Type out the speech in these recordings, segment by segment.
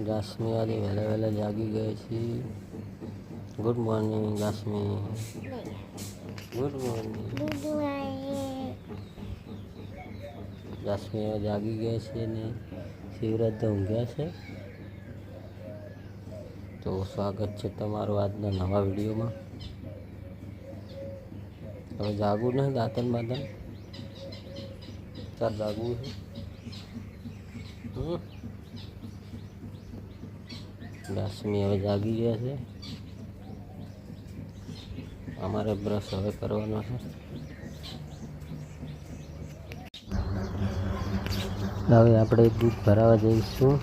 જાસ્મી આજે વહેલા વહેલા જાગી ગઈ છે. Good morning Jasmi. Good morning. Jasmi હવે જાગી ગયા છે ને શિવરાજ તો ઊંઘ્યા છે. તો સ્વાગત છે તમારું આજના નવા વિડીયોમાં. હવે જાગવું નહીં દાંતન બાતન ચાર જાગવું છે. જાસ્મી હવે જાગી ગયા છે. અમારે બ્રશ હવે કરવાનો છે. હવે આપણે દૂધ ભરાવા જઈશું.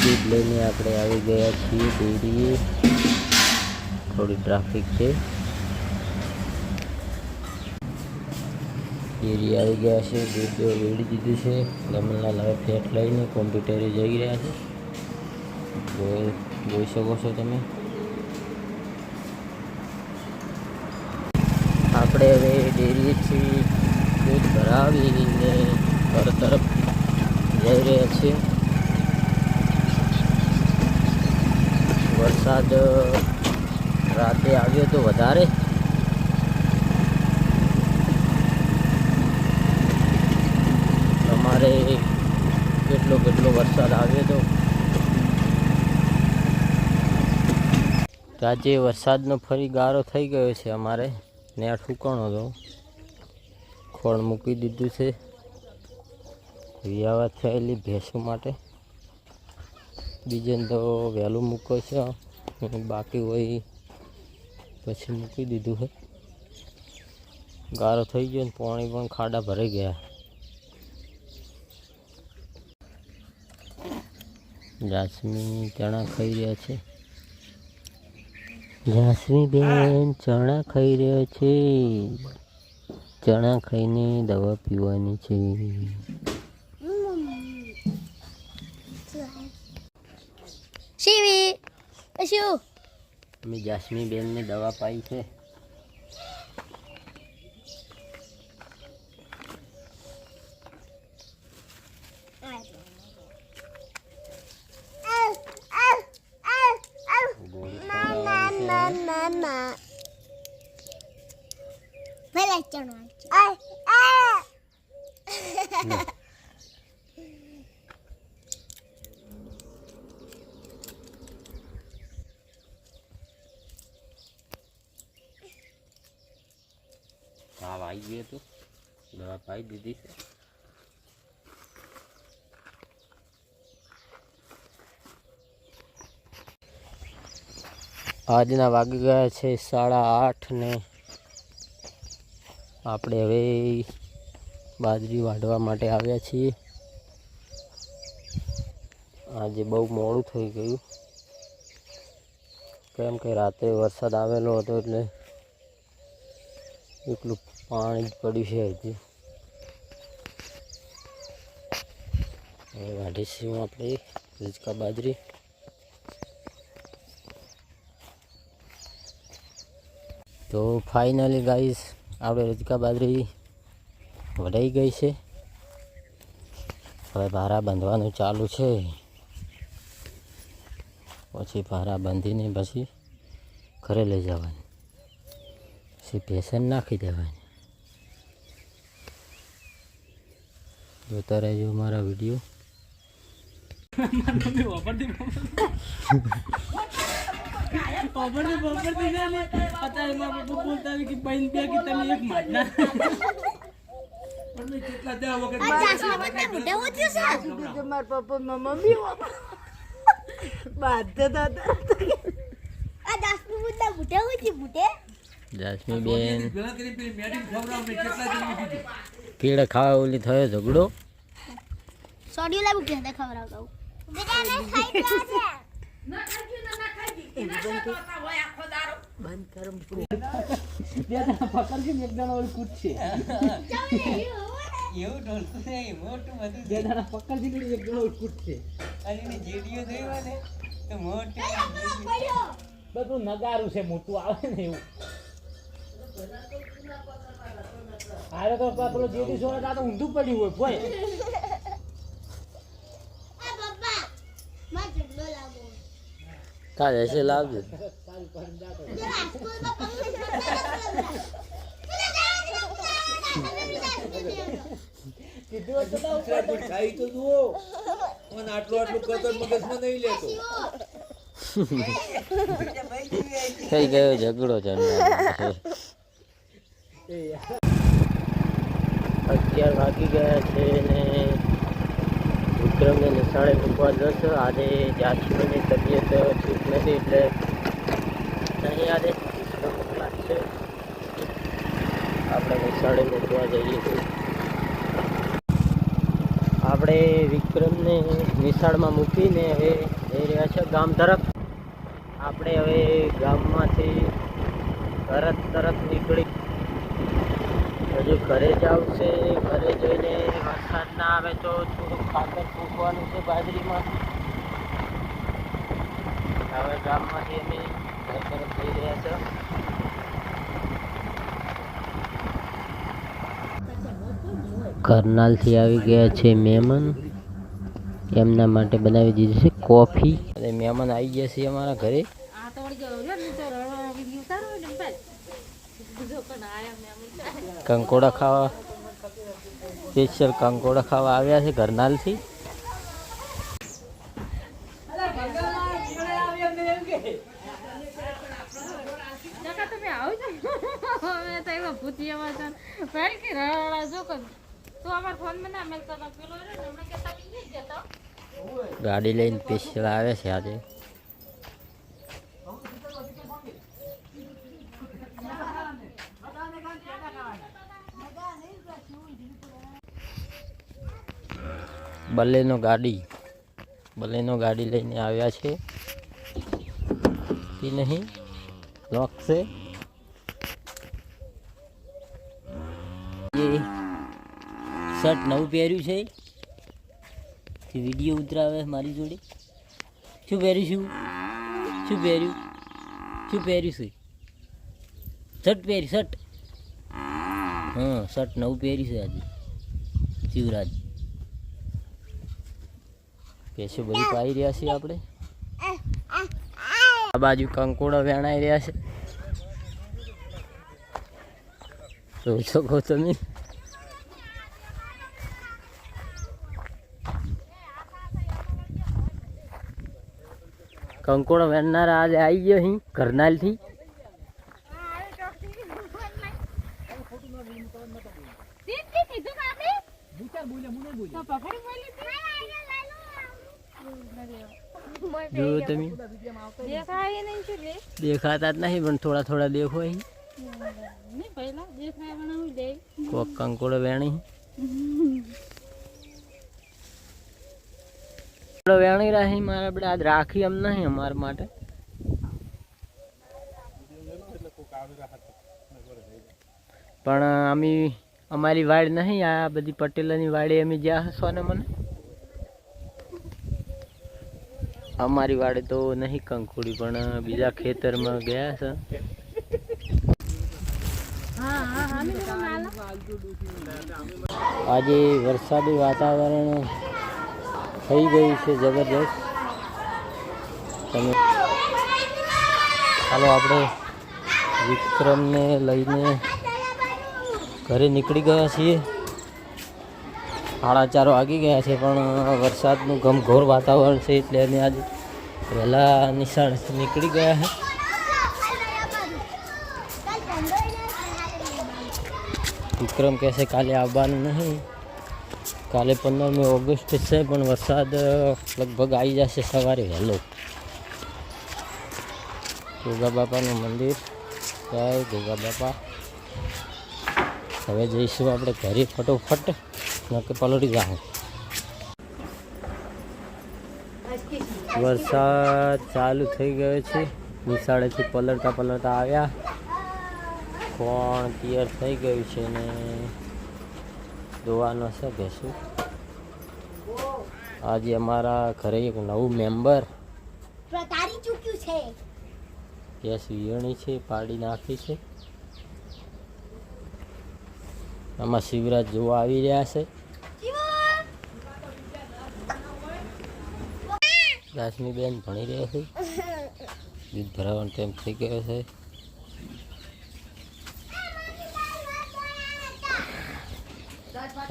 દૂધ લઈને આપણે આવી ગયા છીએ ડેરીએ. થોડી ટ્રાફિક છે. ડેરી આવી ગયા છે. દૂધ વેડી દીધું છે. લમણલાલ હવે ફેટ લઈને કોમ્પ્યુટરે જઈ રહ્યા છે. જોઈ શકો છો તમે. આપણે હવે ડેરીએથી દૂધ ભરાવીને ઘર તરફ જઈ રહ્યા છીએ. વરસાદ રાતે આવ્યો તો વધારે. અમારે કેટલો વરસાદ આવ્યો તો. આજે વરસાદનો ફરી ગારો થઈ ગયો છે. અમારે નેટ ફૂંકણો હતો, ખોળ મૂકી દીધું છે વિયાવા થયેલી ભેંસો માટે. બીજે તો વહેલું મૂકો છે, બાકી હોય પછી મૂકી દીધું છે. ગારો થઈ ગયો ને પાણી પણ ખાડા ભરાઈ ગયા. જાસ્મી ચણા ખાઈ રહ્યા છે. જાસ્મી બેન ચણા ખાઈ રહ્યા છે. ચણા ખાઈને દવા પીવાની છે. અમે જાસ્મી બેનને દવા પાઈ છે. તાવ આવી ગયો તો દવા પાઈ દીધી છે. આજના વાગી ગયા છે 8:30 ને આપણે હવે બાજરી વાઢવા માટે આવ્યા છીએ. આજે બહુ મોડું થઈ ગયું, કેમ કે રાત્રે વરસાદ આવેલો હતો એટલે એટલું પાણી જ પડ્યું છે. હજી હવે વાઢીશું આપણે રજકા બાજરી. તો ફાઇનલી ગાઈસ આપણે રજકા બાજરી વઢાઈ ગઈ છે. હવે ભારા બાંધવાનું ચાલુ છે. પછી ભારા બાંધીને પછી ઘરે લઈ જવાની, પછી ભેસન નાખી દેવાની. જોતા રહેજો મારા વિડીયો. જાસ્મી બેન કીડા ખાવા ઓલી થયો ઝઘડો. સોડિયો લાવું કે ખવડાવતો બેટા ને ખાઈ ગયા છે. બંધ કરમ પકડ કે એક દાણો ઓલી કૂટ છે. એવું ઢોલતું નહીં, મોટું બધું બે દાણા પકડ કે એક દાણો ઓલી કૂટ છે. અને એને જેડીઓ જોઈવા ને તો મોટું બધું નગારું છે, મોટું આવે ને એવું. આરે તો પેલો જેટી સોળા આ તો ઊંધું પડ્યું હોય ભોય કાલે એસે લાવજો ખાઈ તો જુઓ પણ આટલું કદર મગજમાં નહીં લેતો થઈ ગયો ઝઘડો છે 11 વાગી ગયા છે ને વિક્રમને નિશાળે મૂકવા જશો. આજે જાક્ષીની તબિયત ઠીક નથી એટલે નહીં આજે ક્લાસ છે. આપણે નિશાળે મૂકવા જઈએ છીએ. આપણે વિક્રમને નિશાળમાં મૂકીને હવે જઈ રહ્યા છે ગામ તરફ. આપણે હવે ગામમાંથી તરત નીકળી હજુ ઘરે જ આવશે. ઘરે જઈને વરસાદ ના આવે તો થોડુંક ખાતર ફૂંકવાનું છે બાજરીમાં. હવે ગામમાંથી અમે ઘર તરફ જઈ રહ્યા છે. કરનાલથી આવી ગયા છે મહેમાન. એમના માટે બનાવી દીધી છે કોફી. અને મહેમાન આવી ગયા છે અમારા ઘરે. કંકોડા ખાવા સ્પેશિયલ કંકોડા ખાવા આવ્યા છે કરનાલથી. ગાડી લઈને સ્પેશિયલ આવે છે આજે. બલેનો ગાડી લઈને આવ્યા છે કે નહીં લોક છે. એ શર્ટ નવું પહેર્યું છે કે વિડીયો ઉતરાવે મારી જોડે. શું પહેર્યું છે શર્ટ હા શર્ટ નવું પહેર્યું છે આજે શિવરાજ. પેસો બધી પાઈ રહ્યા છીએ આપણે. આ બાજુ કંકોડા વેણાઈ રહ્યા છે જોઈ શકો તમે. કંકોડા વેણનારા આજે આવી ગયો અહીં કરનાલથી. જો તમે દેખાતા જ નહીં પણ થોડા દેખો અહીં. કોક કંકોડો વેણી રહી મારા આપણે આજ રાખી એમ નહીં અમારા માટે. પણ અમારી વાડ નહીં આ બધી પટેલોની વાડે અમે જ્યાં હશો ને મને અમારી વાડે તો નહીં કંકોડી પણ બીજા ખેતરમાં ગયા છે. આજે વરસાદી વાતાવરણ થઈ ગયું છે જબરદસ્ત. તમે ચાલો આપણે વિક્રમને લઈને ઘરે નીકળી ગયા છીએ. 4:30 વાગી ગયા છે પણ વરસાદનું ઘમઘોર વાતાવરણ છે એટલે અમે આજે વહેલા નિશાળેથી નીકળી ગયા છે. વિક્રમ કહેશે કાલે આવવાનું નહીં. કાલે 15મી ઓગસ્ટ છે પણ વરસાદ લગભગ આવી જશે સવારે વહેલો. ગોગા બાપાનું મંદિર. જય ગોગા બાપા. હવે જઈશું આપણે ઘરે ફટોફટ નકે પલળી જાઉં. વરસાદ ચાલુ થઈ ગયો છે. નિશાળેથી પલળતા આવ્યા. કોણ તૈયાર થઈ ગયું છે ને જોવાનો છે બેસું. આજે અમારા ઘરે એક નવું મેમ્બર ગેસ વિયણી છે પાડી નાખી છે. આમાં શિવરાજ જોવા આવી રહ્યા છે. લાસમી બેન ભણી રહ્યા છે. દૂધ ભરાવાનો ટાઈમ થઈ ગયો છે.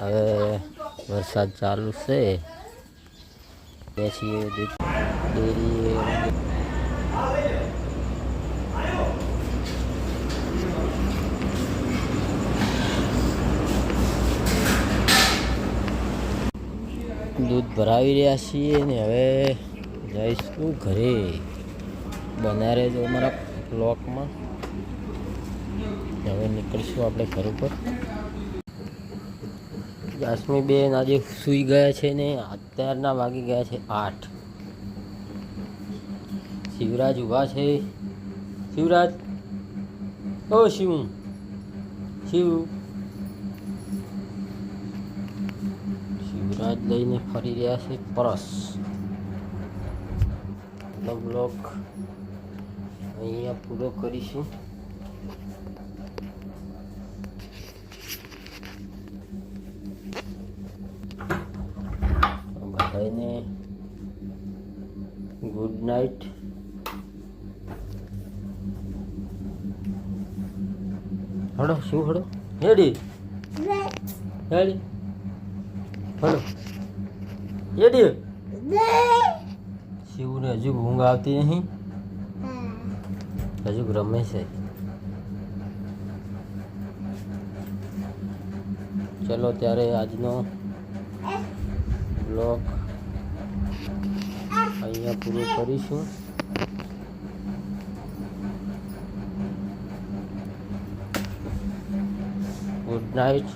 હવે વરસાદ ચાલુ છે. બેસીએ દૂધ ડેરી દૂધ ભરાવી રહ્યા છીએ ને હવે જઈશું ઘરે. બના રહેજો અમારા બ્લોકમાં. હવે નીકળીશું આપણે ઘર ઉપર. લાસમી બેન આજે સૂઈ ગયા છે ને અત્યારના વાગી ગયા છે 8. શિવરાજ ઊભા છે. શિવરાજ, ઓ શિવ, શિવરાજ લઈને ફરી રહ્યા છે પરસ. બ્લોગ અહીંયા પૂરો કરીશું. બધાને ગુડ નાઇટ. હડો શું હડો હેડી હેડી હડો હેડી. શિવને હજુ ઊંઘ આવતી નહીં, હજુ રમે છે. ચલો ત્યારે આજનો બ્લોગ અહીંયા પૂરો કરીશું. Good night.